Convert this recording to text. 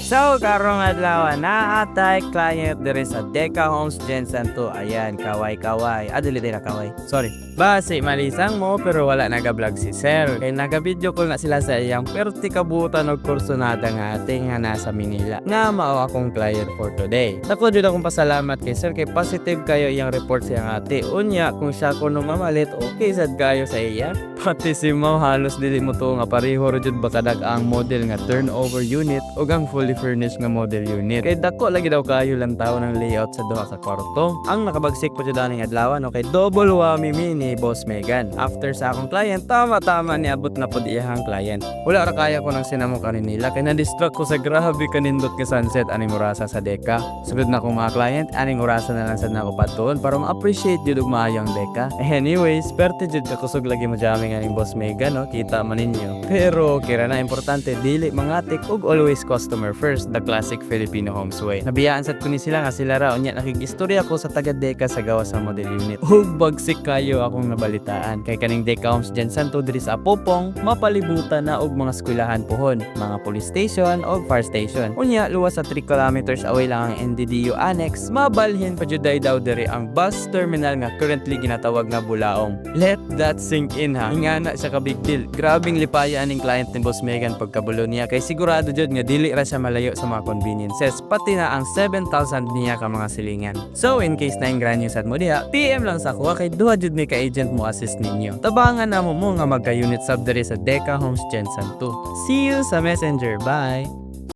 So, karong adlaw na atay client diri sa Deca Homes Jensen 2. Ayan, kaway-kaway. Dili na kaway. Sorry. Basi, malisang mo pero wala nag-vlog si Sir. Kaya nag-video call na sila sa iyang perti kabutan og kursonada nga ating nga nasa Manila. Nga mao akong client for today. Ako jud akong pasalamat kay Sir kay positive kayo iyang report sa iyang ate. Unya, kung siya kuno mamalit, okay sad kayo sa iya. Pati si Mau halos dili mo to nga pareho ra jud bakadag ang model nga turnover unit ug ang fully furnished nga model unit. Kay dako lagi daw kayo lang tawo ng layout sa duha ka kwarto. Ang nakabagsik po jud aning adlaw no kay double whammy ni Boss Megan. After sa akong client, tama-tama niabot na po iyang client. Wala ra kaya ko nang sinamo kanin nila kay na-distract ko sa grabe kanindot nga sunset aning orasa sa Deca. Sugod na akong mga client, aning orasa na lang sad na ako patuon para ma-appreciate jud og maayo ang Deca. Anyways, perte jud ka kusog lagi mo jamming aning Boss Megan no, kita man ninyo. Pero kira na importante dili mangatik ug always customer first, the classic Filipino homes way. Nabiyaan sad ko ni sila nga sila ra unya nakigistorya ko sa taga Deca sa gawas sa model unit. Ug bagsik kayo akong nabalitaan kay kaning Deca Homes Jensen 2 diri sa Apopong mapalibutan na og mga eskwelahan pohon, mga police station o fire station. Unya luwas sa 3 kilometers away lang ang NDDU Annex, mabalhin pa jud daw diri ang bus terminal nga currently ginatawag nga Bulaong. Let that sink in ha. Nga na siya ka big deal. Grabing lipaya aning client ni Boss Megan pagkabulo niya kay sigurado jud nga dili ra siya malayo sa mga conveniences pati na ang 7,000 niya ka mga silingan. So in case na ingranyo sad mo diha, PM lang sa ako kay duha jud ni ka agent mo assist ninyo. Tabangan na mo nga magka-unit sub diri sa Deca Homes Jensen 2. See you sa Messenger. Bye!